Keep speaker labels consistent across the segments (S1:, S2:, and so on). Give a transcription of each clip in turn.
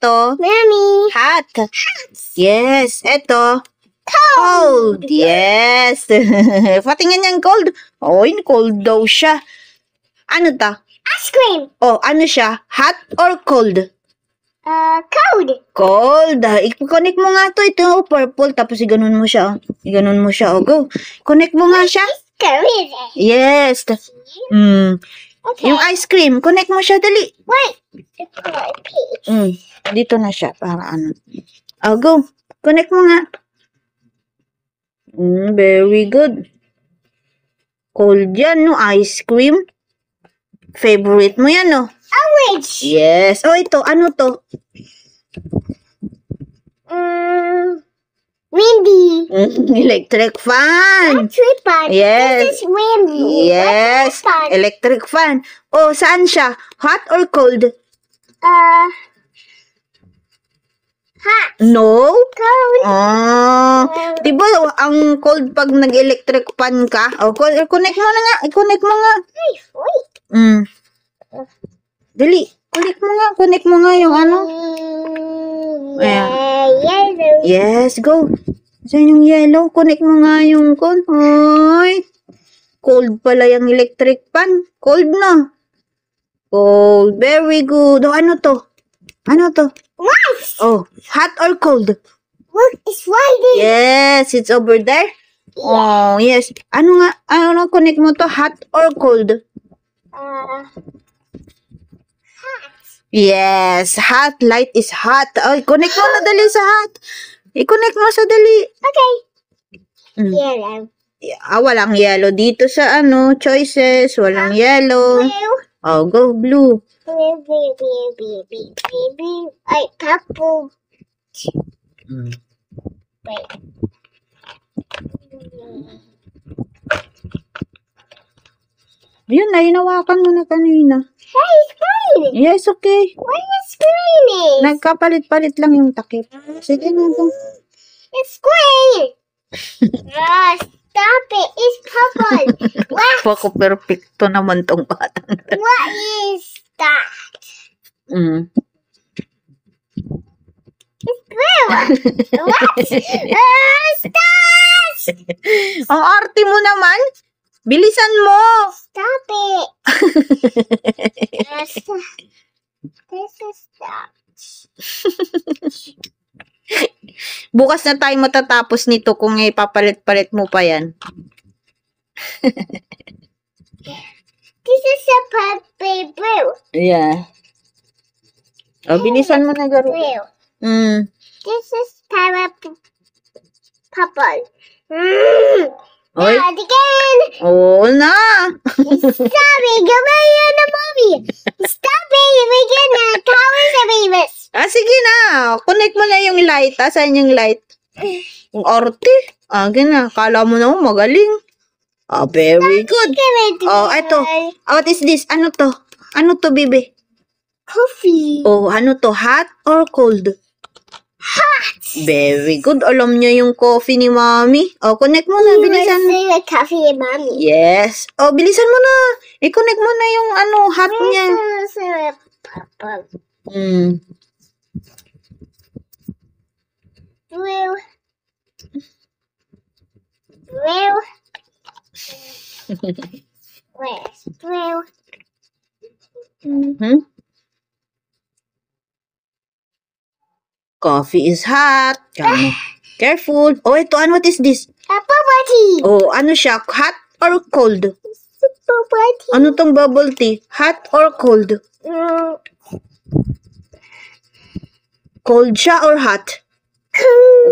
S1: Eto.
S2: Mommy.
S1: Hot. Yes. Eto. Cold. Yes. Patingin niyang cold. Oy, cold daw siya. Ano ta?
S2: Ice cream.
S1: Oh, ano siya? Hot or cold?
S2: Cold.
S1: Cold. I-connect mo nga to. Ito yung purple. Tapos iganon mo siya. Iganon mo siya. Oh, go. Connect mo nga siya.
S2: Cold.
S1: Yes.
S2: Okay.
S1: Yung ice cream. Connect mo siya. Dali.
S2: Wait.
S1: Dito na siya. Para ano. Oh, go. Connect mo nga. Very good. Cold yan, no? Ice cream. Favorite mo yan, no?
S2: Orange.
S1: Yes. Oh, ito. Ano to?
S2: Windy.
S1: Electric fan.
S2: Electric fan.
S1: Yes.
S2: This is windy.
S1: Yes.
S2: Fan.
S1: Electric fan. Oh, saan siya? Hot or cold?
S2: Hot.
S1: No?
S2: Cold.
S1: Diba ang cold pag nag-electric fan ka? Oh, connect mo na nga. I-connect mo nga.
S2: Wait.
S1: Dali. Connect mo nga yung ano.
S2: Yellow.
S1: Yes, go. Saan yung yellow? Connect mo nga yung cold. Ay, cold pala yung electric fan. Cold na. Cold. Very good. Oh, ano to?
S2: What?
S1: Oh, hot or cold?
S2: Look, it's white.
S1: Yes, it's over there. Oh, yes. Ano nga? Ano connect mo to? Hot or cold? Yes, hot. Light is hot. Ay, connect mo na dali sa hot. I-connect mo sa dali.
S2: Okay. Yellow.
S1: Walang yellow dito sa choices. Walang yellow.
S2: Blue.
S1: Oh, go blue.
S2: Blue. Ay, purple. Wait.
S1: Yun na, hinawakan mo na kanina.
S2: Hey, it's green.
S1: Yes, okay.
S2: Why is green?
S1: Nagkapalit-palit lang yung takip. Sige na to.
S2: It's green. Stop it. It's purple. What?
S1: Pako perfecto naman tong batang.
S2: What is that? It's blue. What? Stop!
S1: Ang arte mo naman. Bilisan mo.
S2: Stop it. This is stop.
S1: Bukas na tayo matatapos nito kung ipapalit-palit mo pa yan.
S2: This is a purple blue.
S1: Yeah. Oh, bilisan mo na garo.
S2: Blue. This is purple.
S1: Oy.
S2: Not again.
S1: Oo na.
S2: Stop it. Gawin na, mommy. Stop it. We get na. Colors are famous.
S1: Sige na. Connect mo na yung light. Saan yung light? Yung arte. Gina. Kala mo na magaling. Very good. Oh, eto. What is this? Ano to? Ano to, bibi?
S2: Coffee.
S1: Oh, ano to? Hot or cold?
S2: Hot.
S1: Very good. Alam niya yung coffee ni mommy. Oh, connect mo na. Bilisan mo.
S2: You like coffee and mommy.
S1: Yes. Oh, bilisan mo na. I-connect mo na yung hot niya.
S2: Purple. Blue. Blue. Where's blue?
S1: Coffee is hot. Careful. Oh, ito. What is this?
S2: Bubble tea.
S1: Oh, ano siya? Hot or cold?
S2: Bubble tea.
S1: Ano tong bubble tea? Hot or cold? Cold siya or hot?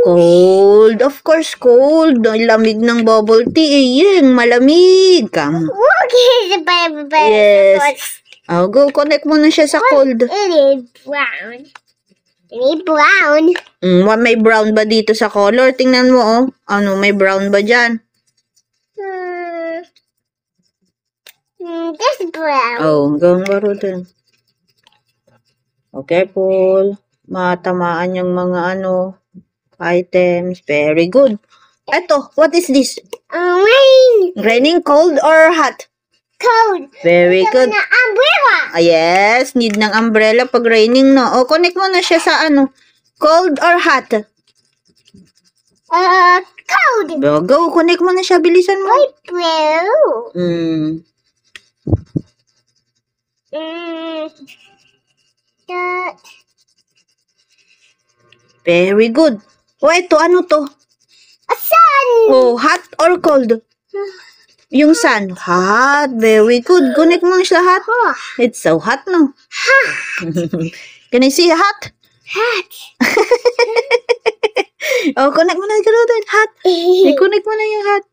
S1: Cold. Of course, cold. Ang lamig ng bubble tea. Yung malamig.
S2: Look, here's a bubble.
S1: Yes. Oh, go. Connect mo na siya sa cold.
S2: It is brown. It is brown.
S1: May brown ba dito sa color? Tingnan mo, oh. Ano, may brown ba dyan?
S2: This brown.
S1: Oh, hanggang baro din. Oh, careful. Matamaan yung mga items. Very good. Eto, what is this?
S2: Rain.
S1: Raining cold or hot?
S2: Cold.
S1: Very good.
S2: Na umbrella.
S1: Yes, need ng umbrella pag raining, no? O, connect mo na siya sa ano? Cold or hot?
S2: Cold.
S1: Go, connect mo na siya. Bilisan mo.
S2: Light blue. That.
S1: Very good. O, ito, ano to?
S2: A sun.
S1: Oh, hot or cold? Yung sun. Hot. Very good. Connect mo na siya hot. It's so hot, no? Can I see hot?
S2: Hat.
S1: Oh, connect mo na yung hot. I-connect mo na yung hot.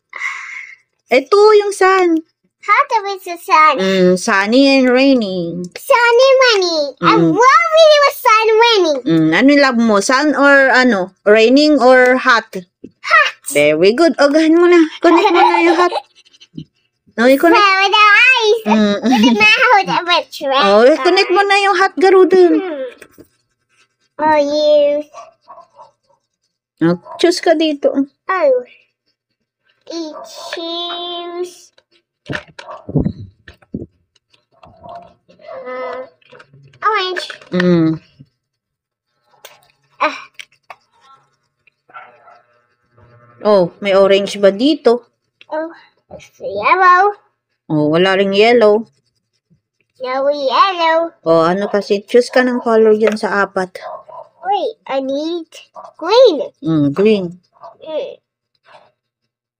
S1: Ito yung sun.
S2: Hot with the sun.
S1: Sunny and raining.
S2: Sunny money. I love it with sun raining.
S1: Ano yung love mo? Sun or ano? Raining or hot?
S2: Hot.
S1: Very good. O, gahin mo na. Connect mo na yung hot. No, i-connect.
S2: With the eyes. With the mouth. With the
S1: Oh, connect mo na yung hot garudan.
S2: Oh, you.
S1: Oh, choose ka dito.
S2: Oh. Choose. Orange.
S1: Oh, may orange ba dito?
S2: Oh, it's yellow.
S1: Oh, wala ring yellow.
S2: No yellow.
S1: Oh, ano kasi? Choose ka ng color dyan sa apat.
S2: Wait, I need green.
S1: Green.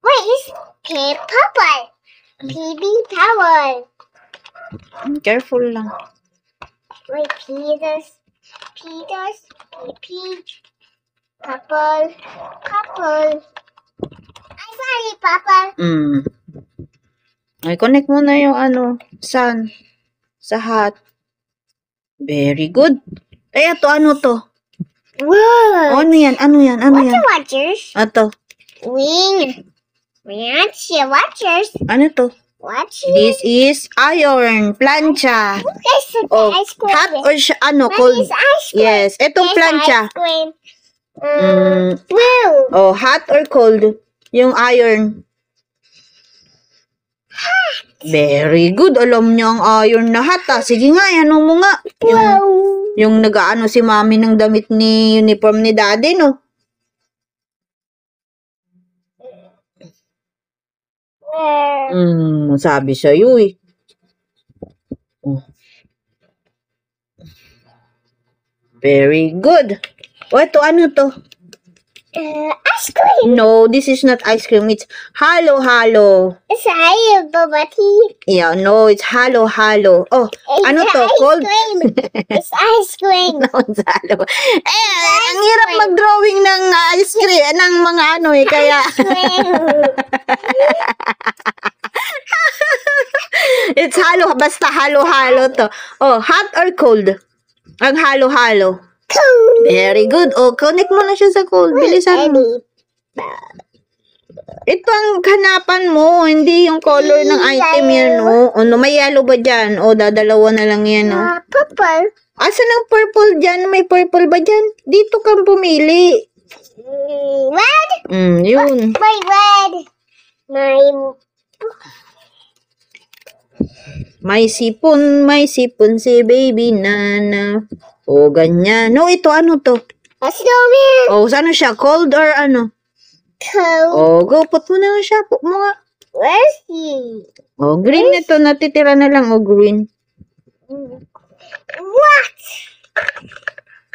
S2: Wait, it's purple. PB power.
S1: Careful lang.
S2: Wait, Peters, peach, purple. I found it, purple.
S1: Ay, connect mo na yung ano, sun sa hot. Very good. Eh, ito, ano to?
S2: Whoa.
S1: Oh, ano yan?
S2: What's the watchers?
S1: Ito.
S2: Wing. Watchers.
S1: Ano to?
S2: Watchers.
S1: This is iron, plancha.
S2: This is
S1: Oh,
S2: ice cream.
S1: hot or ano,
S2: What
S1: cold?
S2: is ice cream?
S1: Yes, itong
S2: This
S1: plancha.
S2: ice cream.
S1: Blue. Oh, hot or cold? Yung iron. Very good. Alam niyo ang iron na hot, ah. Sige nga, ano mo nga. Yung nag-ano si mami ng damit ni uniform ni daddy, no? Sabi sa'yo, eh. Oh. Very good. O, ito, ano to?
S2: Ice cream.
S1: No, this is not ice cream. It's halo-halo.
S2: It's a bubble tea.
S1: Yeah, no, it's halo-halo. Oh,
S2: It's
S1: ano to?
S2: ice
S1: Cold?
S2: cream. It's ice cream.
S1: No, it's halo. Ang hirap mag-drawing ng ice cream, ng mga ano eh, kaya... It's halo, basta halo-halo to. Oh, hot or cold? Ang halo-halo.
S2: Cool.
S1: Very good. Oh, connect mo na siya sa cold. Bilisan mo. Ito ang hanapan mo, hindi yung color ng item yan, oh. Ano, may yellow ba dyan? O, dadalawa na lang yan, oh.
S2: Purple.
S1: Asan ang purple dyan? May purple ba dyan? Dito kang pumili.
S2: Red.
S1: Yun.
S2: My red.
S1: May sipon si baby nana. O, ganyan. No, ito, ano to?
S2: A snowman.
S1: O, ano siya? Cold or ano?
S2: Cold.
S1: O, go, put mo na nga siya. Put mo nga.
S2: Where's he?
S1: O, green ito. Natitira na lang. O, green.
S2: What?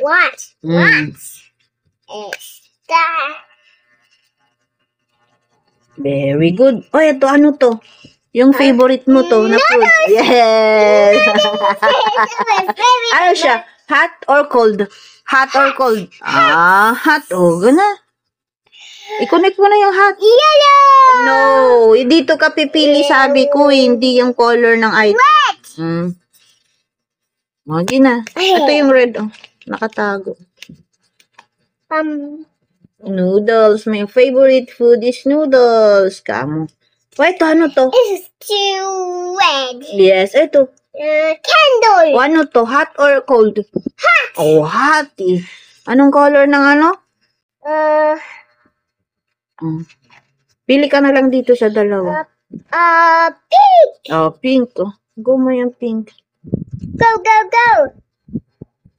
S2: What is that?
S1: Very good. O, ito, ano to? Yung favorite mo to na food. Yes! Ano siya? Hot or cold? Hot or cold? Hot. O, gana. I-connect mo na yung hot.
S2: Yellow.
S1: No, dito ka pipili, sabi ko, hindi yung color ng item.
S2: Red.
S1: Okay na. Ito yung red, oh. Nakatago. Noodles. My favorite food is noodles. Kamo. O, ito, ano to?
S2: This is too red.
S1: Yes, ito.
S2: Candle.
S1: O, ano to? Hot or cold?
S2: Hot.
S1: Oh, hot eh. Anong color ng ano? Pili ka na lang dito sa dalawa.
S2: Pink.
S1: Oh, pink. Oh. Go mo yung pink.
S2: Go, go, go.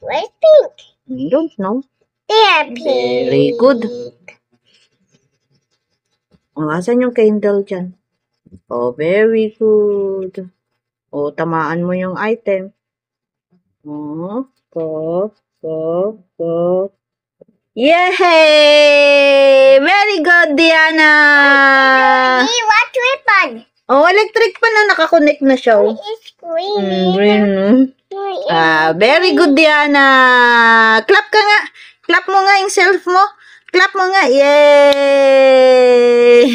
S2: Where's pink?
S1: I don't know.
S2: There, pink.
S1: Very good. Oh, asan yung candle dyan? Oh, very good. Oh, tamaan mo yung item. Oh, go. Yay! Very good, Diana!
S2: What ribbon?
S1: Oh, electric pa na. Nakakonect na siya. Oh.
S2: It's green.
S1: Green, no? Very good, Diana! Clap ka nga. Clap mo nga yung self mo. Clap mo nga. Yay!